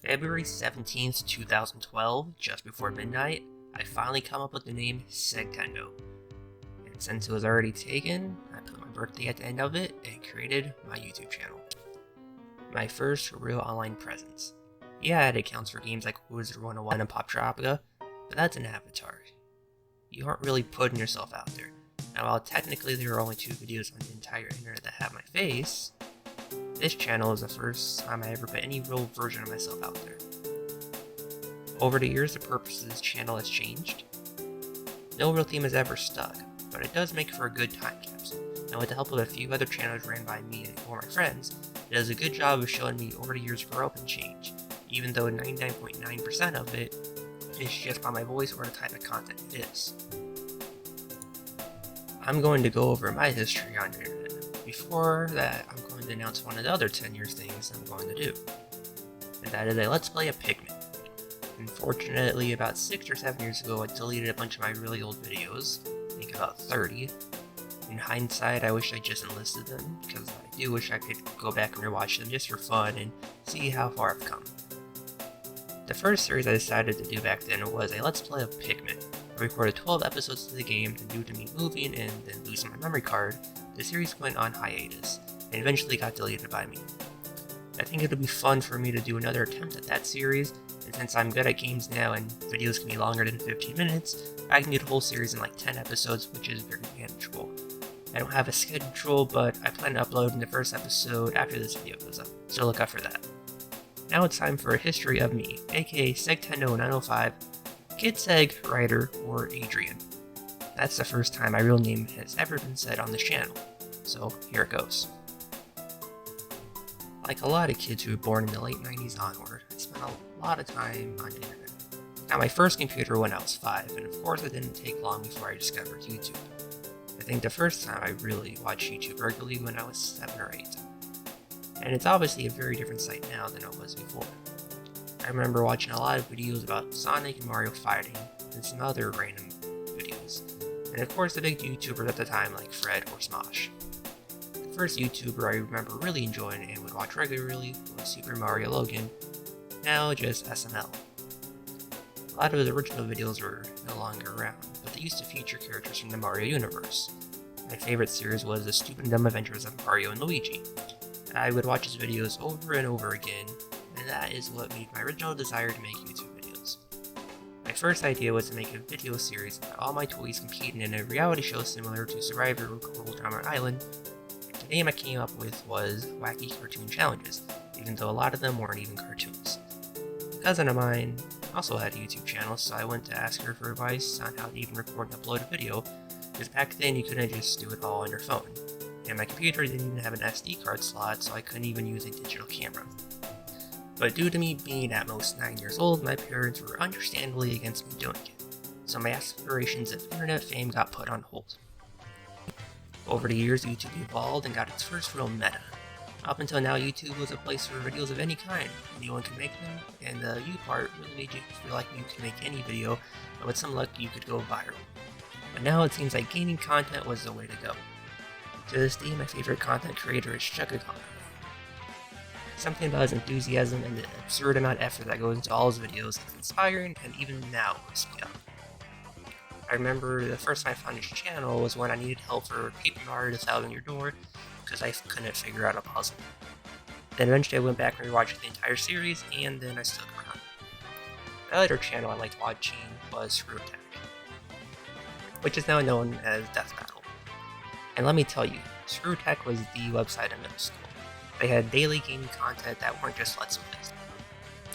February 17th, 2012, just before midnight, I finally come up with the name Segtendo. And since it was already taken, I put my birthday at the end of it and created my YouTube channel. My first real online presence. Yeah, it accounts for games like Wizard 101 and Pop Tropica, but that's an avatar. You aren't really putting yourself out there. And while technically there are only 2 videos on the entire internet that have my face, this channel is the first time I ever put any real version of myself out there. Over the years, the purpose of this channel has changed. No real theme has ever stuck, but it does make for a good time capsule, and with the help of a few other channels ran by me and 4 of my friends, it does a good job of showing me over the years grow up and change, even though 99.9% of it is just by my voice or the type of content it is. I'm going to go over my history on the internet. Before that, I'm going to announce one of the other 10 years things I'm going to do, and that is a Let's Play of Pikmin. Unfortunately, about 6 or 7 years ago, I deleted a bunch of my really old videos, I think about 30. In hindsight, I wish I just enlisted them, because I do wish I could go back and rewatch them just for fun and see how far I've come. The first series I decided to do back then was a Let's Play of Pikmin. I recorded 12 episodes of the game, and due to me moving and then losing my memory card, the series went on hiatus, and eventually got deleted by me. I think it'll be fun for me to do another attempt at that series, and since I'm good at games now and videos can be longer than 15 minutes, I can do the whole series in like 10 episodes, which is very manageable. I don't have a schedule, but I plan to upload the first episode after this video goes up, so look out for that. Now it's time for a history of me, aka Segtendo905, KidSeg, writer, or Adrian. That's the first time my real name has ever been said on this channel, so here it goes. Like a lot of kids who were born in the late 90s onward, I spent a lot of time on the internet. Got my first computer when I was 5, and of course it didn't take long before I discovered YouTube. I think the first time I really watched YouTube regularly when I was 7 or 8. And it's obviously a very different site now than it was before. I remember watching a lot of videos about Sonic and Mario fighting, and some other random videos. And of course the big YouTubers at the time like Fred or Smosh. The first YouTuber I remember really enjoying and would watch regularly was Super Mario Logan, now just SML. A lot of his original videos were no longer around, but they used to feature characters from the Mario universe. My favorite series was The Stupid and Dumb Adventures of Mario and Luigi. I would watch his videos over and over again, and that is what made my original desire to make YouTube videos. My first idea was to make a video series about all my toys competing in a reality show similar to Survivor or Cool Drama Island. The name I came up with was Wacky Cartoon Challenges, even though a lot of them weren't even cartoons. A cousin of mine also had a YouTube channel, so I went to ask her for advice on how to even record and upload a video, because back then you couldn't just do it all on your phone. And my computer didn't even have an SD card slot, so I couldn't even use a digital camera. But due to me being at most 9 years old, my parents were understandably against me doing it, so my aspirations of internet fame got put on hold. Over the years, YouTube evolved and got its first real meta. Up until now, YouTube was a place for videos of any kind. Anyone could make them, and the you part really made you feel like you could make any video, and with some luck, you could go viral. But now it seems like gaming content was the way to go. To this day, my favorite content creator is Chuggaaconroy. Something about his enthusiasm and the absurd amount of effort that goes into all his videos is inspiring, and even now lifts me up. I remember the first time I found his channel was when I needed help for Paper Mario to Thousand Year Door, because I couldn't figure out a puzzle. Then eventually I went back and rewatched the entire series, and then I stuck around. The other channel I liked watching was Screwattack, which is now known as Death Battle. And let me tell you, Screwattack was the website in middle school. They had daily gaming content that weren't just Let's Plays.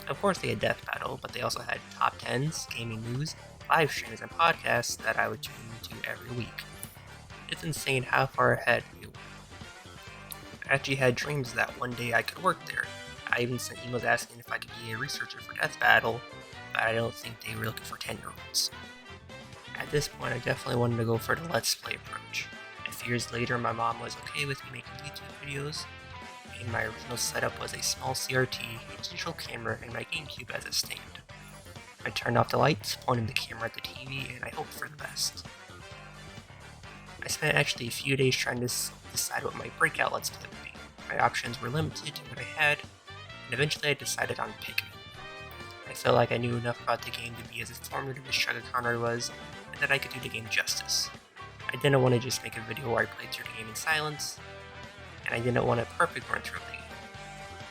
Of course they had Death Battle, but they also had top 10s, gaming news, live streams, and podcasts that I would tune into every week. It's insane how far ahead we were. I actually had dreams that one day I could work there. I even sent emails asking if I could be a researcher for Death Battle, but I don't think they were looking for 10-year-olds. At this point, I definitely wanted to go for the Let's Play approach. A few years later, my mom was okay with me making YouTube videos, and my original setup was a small CRT, a digital camera, and my GameCube as a stand. I turned off the lights, pointed the camera at the TV, and I hoped for the best. I spent actually a few days trying to decide what my breakout Let's Play would be. My options were limited to what I had, and eventually I decided on Pikmin. I felt like I knew enough about the game to be as informative as Chuggaaconroy was, and that I could do the game justice. I didn't want to just make a video where I played through the game in silence, and I didn't want a perfect run through of the game.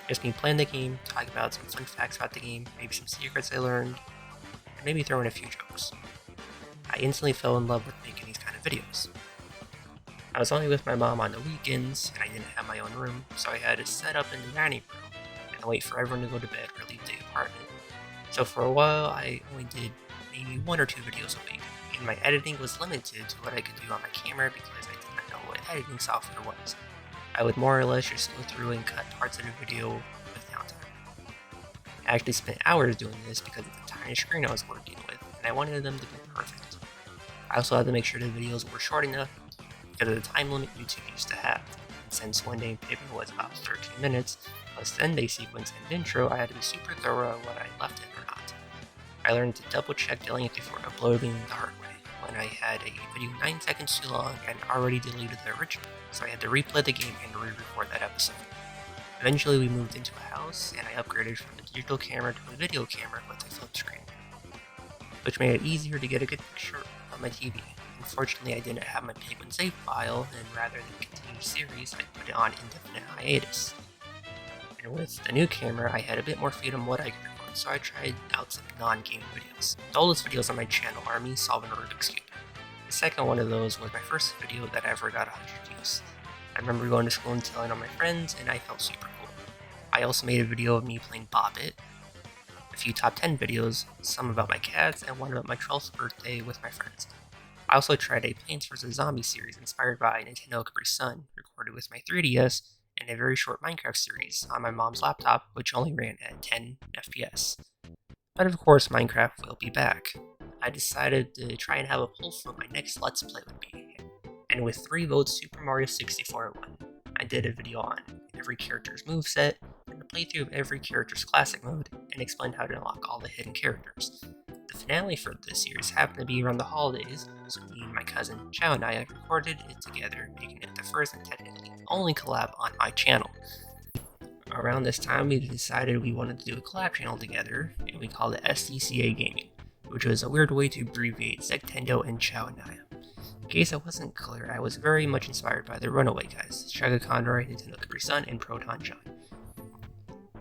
Just me playing the game, talking about some fun facts about the game, maybe some secrets I learned, and maybe throw in a few jokes. I instantly fell in love with making these kind of videos. I was only with my mom on the weekends, and I didn't have my own room, so I had to set up in the dining room and wait for everyone to go to bed or leave the apartment. So for a while, I only did maybe 1 or 2 videos a week, and my editing was limited to what I could do on my camera because I did not know what editing software was. I would more or less just go through and cut parts of the video with downtime. I actually spent hours doing this because of the tiny screen I was working with, and I wanted them to be perfect. I also had to make sure the videos were short enough because of the time limit YouTube used to have. And since one day paper was about 13 minutes, plus the end day sequence and intro, I had to be super thorough on what I left in or not. I learned to double check the length before uploading the hard way. When I had a video 9 seconds too long and already deleted the original, so I had to replay the game and re-record that episode. Eventually we moved into a house, and I upgraded from a digital camera to a video camera with a flip screen, which made it easier to get a good picture on my TV. Unfortunately, I didn't have my Penguin save file, and rather than continue the series, I put it on indefinite hiatus. And with the new camera, I had a bit more freedom what I could record, so I tried out some non-gaming videos. The oldest videos on my channel are me solving a Rubik's Cube. The second one of those was my first video that ever got 100 views. I remember going to school and telling all my friends, and I felt super cool. I also made a video of me playing Bob-Omb, a few top 10 videos, some about my cats, and one about my 12th birthday with my friends. I also tried a Plants vs. Zombies series inspired by Nintendo Capri Sun, recorded with my 3DS, and a very short Minecraft series on my mom's laptop, which only ran at 10 FPS. But of course, Minecraft will be back. I decided to try and have a poll for what my next Let's Play would be, and with 3 votes, Super Mario 64 won. I did a video on every character's moveset, and a playthrough of every character's classic mode, and explained how to unlock all the hidden characters. The finale for this series happened to be around the holidays, so me and my cousin Chow and I recorded it together, making it the first and technically only collab on my channel. Around this time, we decided we wanted to do a collab channel together, and we called it STCA Gaming, which was a weird way to abbreviate Zectendo and Chow and I. In case it wasn't clear, I was very much inspired by the Runaway guys, Chuggaaconroy, Nintendo Capri Sun, and Proton John.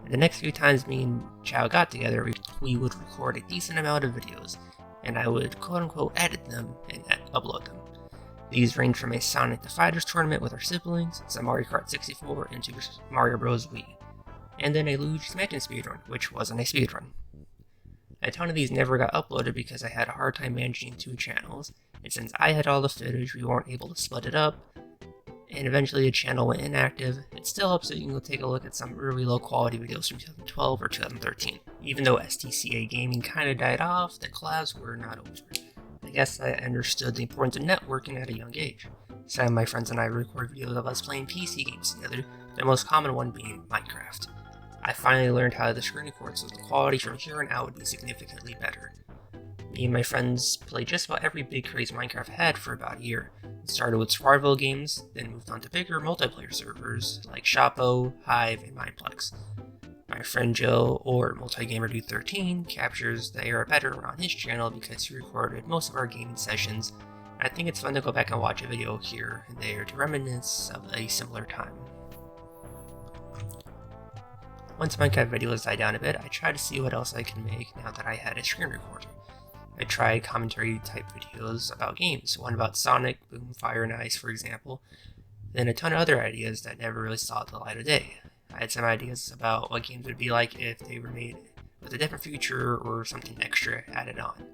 And the next few times me and Chow got together, we would record a decent amount of videos, and I would quote-unquote edit them and upload them. These range from a Sonic the Fighters tournament with our siblings, some Mario Kart 64, and Super Mario Bros. Wii, and then a Luigi's Mansion speedrun, which wasn't a speedrun. A ton of these never got uploaded because I had a hard time managing 2 channels, and since I had all the footage, we weren't able to split it up, and eventually the channel went inactive. It still helps that you can go take a look at some really low quality videos from 2012 or 2013. Even though STCA Gaming kinda died off, the collabs were not over. I guess I understood the importance of networking at a young age. Some of my friends and I record videos of us playing PC games together, the most common one being Minecraft. I finally learned how to screen record so the quality from here on out would be significantly better. Me and my friends played just about every big craze Minecraft had for about a year. It started with survival games, then moved on to bigger multiplayer servers like Shoppo, Hive, and Mineplex. My friend Joe, or MultiGamerDude13, captures the era better on his channel because he recorded most of our gaming sessions. I think it's fun to go back and watch a video here and there to reminisce of a similar time. Once Minecraft videos died down a bit, I tried to see what else I could make now that I had a screen recorder. I tried commentary type videos about games, one about Sonic, Boom, Fire, and Ice for example, then a ton of other ideas that never really saw the light of day. I had some ideas about what games would be like if they were made with a different feature or something extra added on.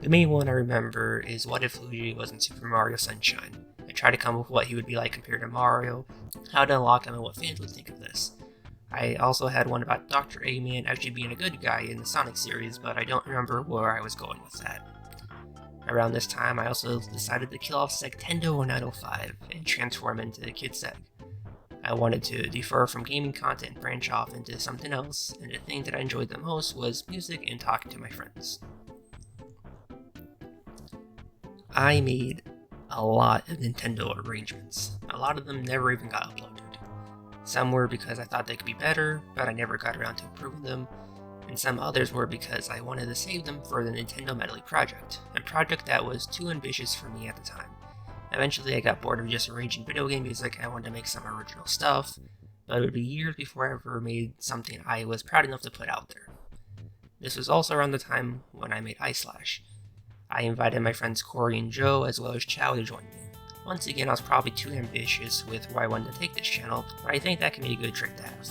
The main one I remember is what if Luigi was in Super Mario Sunshine. I tried to come up with what he would be like compared to Mario, how to unlock him, and what fans would think of this. I also had one about Dr. Eggman actually being a good guy in the Sonic series, but I don't remember where I was going with that. Around this time, I also decided to kill off Zectendo 905 and transform into KidSeg. I wanted to defer from gaming content and branch off into something else, and the thing that I enjoyed the most was music and talking to my friends. I made a lot of Nintendo arrangements. A lot of them never even got uploaded. Some were because I thought they could be better, but I never got around to improving them, and and some others were because I wanted to save them for the Nintendo Medley project, a project that was too ambitious for me at the time. Eventually I got bored of just arranging video game music and I wanted to make some original stuff, but it would be years before I ever made something I was proud enough to put out there. This was also around the time when I made iSlash. I invited my friends Corey and Joe as well as Chow to join me. Once again, I was probably too ambitious with where I wanted to take this channel, but I think that can be a good trick to have.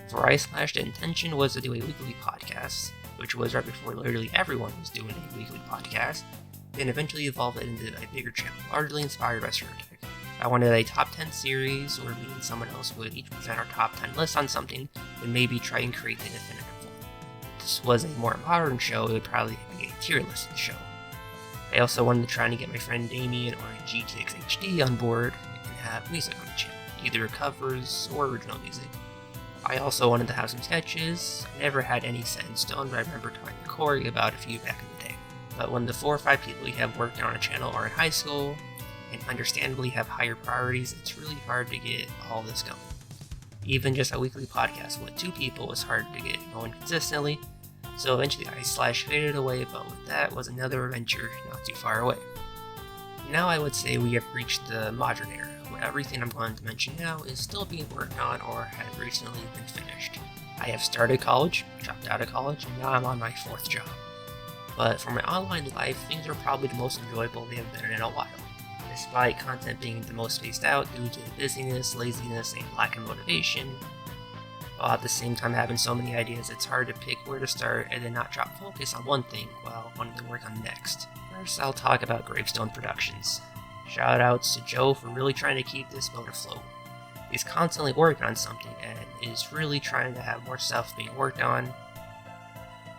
For iSlash, the intention was to do a weekly podcast, which was right before literally everyone was doing a weekly podcast, then eventually evolved it into a bigger channel, largely inspired by Screwattack. I wanted a top 10 series where me and someone else would each present our top 10 lists on something, and maybe try and create the definitive one. If this was a more modern show, it would probably be a tier list show. I also wanted to try and get my friend Damien or GTXHD on board and have music on the channel, either covers or original music. I also wanted to have some sketches. I never had any set in stone, but I remember talking to Corey about a few back in the day. But when the 4 or 5 people we have working on a channel are in high school, and understandably have higher priorities, it's really hard to get all this going. Even just a weekly podcast with 2 people was hard to get going consistently, so eventually iSlash faded away, but with that was another adventure not too far away. Now I would say we have reached the modern era, where everything I'm going to mention now is still being worked on or has recently been finished. I have started college, dropped out of college, and now I'm on my 4th job. But for my online life, things are probably the most enjoyable they have been in a while. Despite content being the most spaced out due to busyness, laziness, and lack of motivation, while at the same time having so many ideas, it's hard to pick where to start and then not drop focus on one thing while wanting to work on the next. First, I'll talk about Gravestone Productions. Shoutouts to Joe for really trying to keep this boat afloat. He's constantly working on something and is really trying to have more stuff being worked on.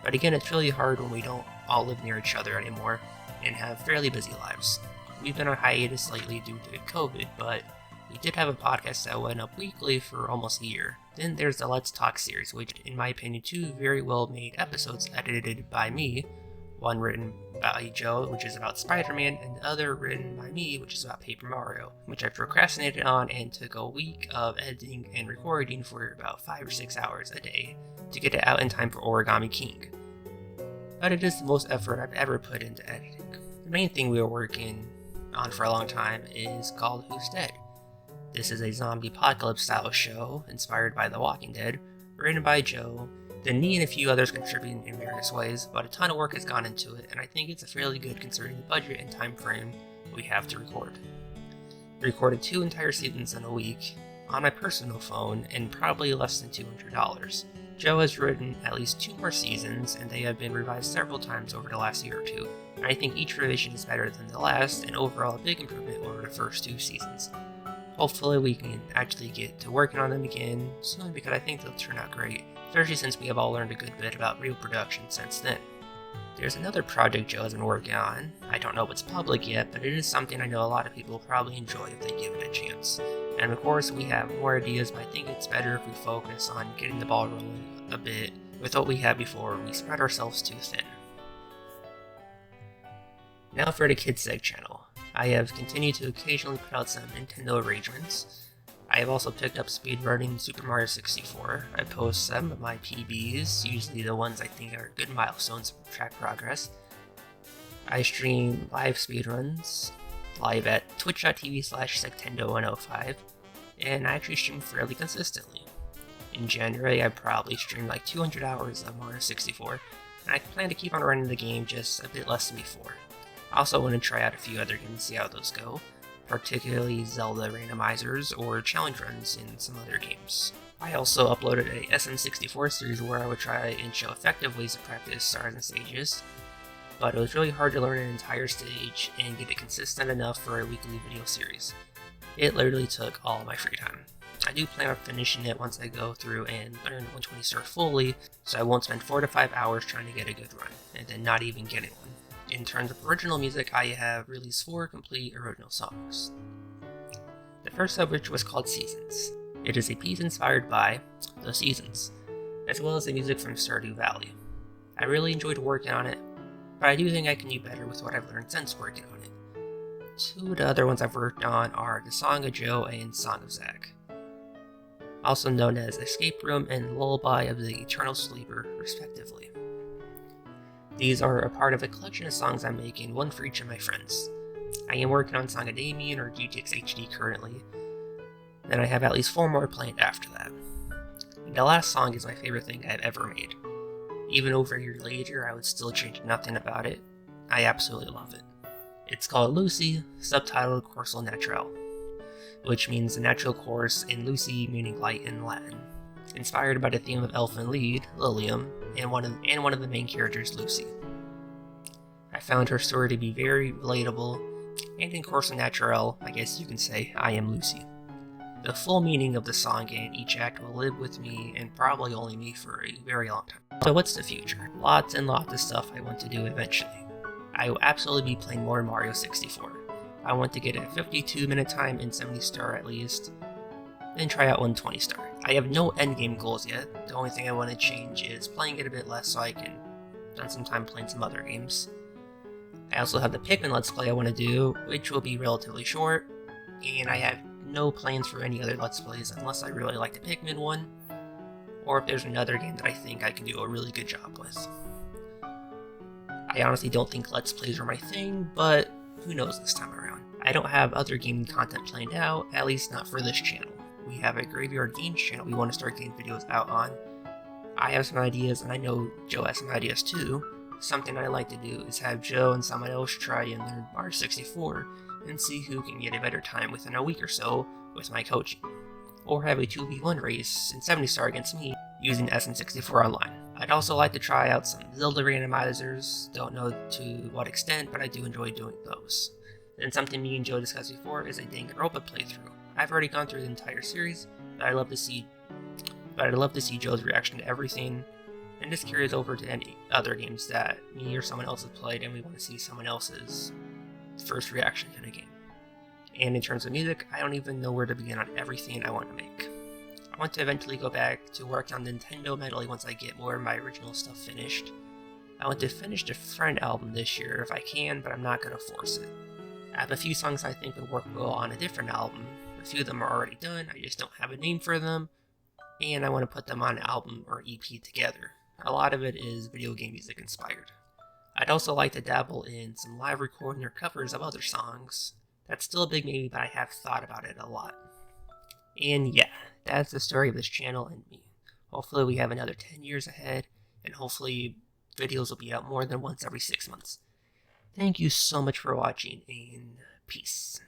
But again, it's really hard when we don't all live near each other anymore and have fairly busy lives. We've been on hiatus lately due to COVID, but we did have a podcast that went up weekly for almost a year. Then there's the Let's Talk series, which in my opinion 2 very well made episodes edited by me, one written by Joe, which is about Spider-Man, and the other written by me, which is about Paper Mario, which I procrastinated on and took a week of editing and recording for about 5 or 6 hours a day to get it out in time for Origami King. But it is the most effort I've ever put into editing. The main thing we were working on for a long time is called Who's Dead. This is a zombie apocalypse style show inspired by The Walking Dead, written by Joe, then me and a few others contributing in various ways, but a ton of work has gone into it, and I think it's a fairly good considering the budget and time frame we have to record. We recorded 2 entire seasons in a week, on my personal phone, and probably less than $200. Joe has written at least 2 more seasons, and they have been revised several times over the last year or 2, and I think each revision is better than the last, and overall a big improvement over the first 2 seasons. Hopefully we can actually get to working on them again soon, because I think they'll turn out great, especially since we have all learned a good bit about real production since then. There's another project Joe has been working on. I don't know if it's public yet, but it is something I know a lot of people will probably enjoy if they give it a chance. And of course we have more ideas, but I think it's better if we focus on getting the ball rolling a bit with what we had before we spread ourselves too thin. Now for the KidSeg channel. I have continued to occasionally put out some Nintendo arrangements. I have also picked up speedrunning Super Mario 64. I post some of my PBs, usually the ones I think are good milestones to track progress. I stream live speedruns, live at twitch.tv/sectendo105, and I actually stream fairly consistently. In January, I probably streamed like 200 hours of Mario 64, and I plan to keep on running the game just a bit less than before. I also want to try out a few other games and see how those go, particularly Zelda randomizers or challenge runs in some other games. I also uploaded a SM64 series where I would try and show effective ways to practice stars and stages, but it was really hard to learn an entire stage and get it consistent enough for a weekly video series. It literally took all my free time. I do plan on finishing it once I go through and learn the 120 star fully, so I won't spend 4 to 5 hours trying to get a good run, and then not even getting one. In terms of original music, I have released 4 complete original songs. The first of which was called Seasons. It is a piece inspired by The Seasons, as well as the music from Stardew Valley. I really enjoyed working on it, but I do think I can do better with what I've learned since working on it. 2 of the other ones I've worked on are The Song of Joe and Song of Zack. also known as Escape Room and Lullaby of the Eternal Sleeper, respectively. These are a part of a collection of songs I'm making, one for each of my friends. I am working on Song of Damien or GTX HD currently, and I have at least 4 more planned after that. And the last song is my favorite thing I've ever made. Even over a year later, I would still change nothing about it. I absolutely love it. It's called Lucy, subtitled Corso Naturale, which means the natural course, and Lucy meaning light in Latin. Inspired by the theme of elfin lead, Lilium, and one of the main characters, Lucy. I found her story to be very relatable, and in Corso Naturale, I guess you can say, I am Lucy. The full meaning of the song and each act will live with me, and probably only me, for a very long time. So what's the future? Lots and lots of stuff I want to do eventually. I will absolutely be playing more Mario 64. I want to get a 52-minute time in 70 star at least, then try out 120 star. I have no endgame goals yet. The only thing I want to change is playing it a bit less so I can spend some time playing some other games. I also have the Pikmin Let's Play I want to do, which will be relatively short, and I have no plans for any other Let's Plays unless I really like the Pikmin one, or if there's another game that I think I can do a really good job with. I honestly don't think Let's Plays are my thing, but who knows this time around. I don't have other gaming content planned out, at least not for this channel. We have a Graveyard Games channel we want to start getting videos out on. I have some ideas, and I know Joe has some ideas too. Something I like to do is have Joe and someone else try in their Mario 64 and see who can get a better time within a week or so with my coaching. Or have a 2v1 race in 70 star against me using SM64 Online. I'd also like to try out some Zelda randomizers, don't know to what extent, but I do enjoy doing those. And something me and Joe discussed before is a Danganronpa playthrough. I've already gone through the entire series, but I'd love to see Joe's reaction to everything, and just carries over to any other games that me or someone else has played, and we want to see someone else's first reaction to the game. And in terms of music, I don't even know where to begin on everything I want to make. I want to eventually go back to work on Nintendo medley once I get more of my original stuff finished. I want to finish the Friend album this year if I can, but I'm not going to force it. I have a few songs I think would work well on a different album. A few of them are already done, I just don't have a name for them, and I want to put them on an album or EP together. A lot of it is video game music inspired. I'd also like to dabble in some live recording or covers of other songs. That's still a big maybe, but I have thought about it a lot. And yeah, that's the story of this channel and me. Hopefully we have another 10 years ahead, and hopefully videos will be out more than once every 6 months. Thank you so much for watching, and peace.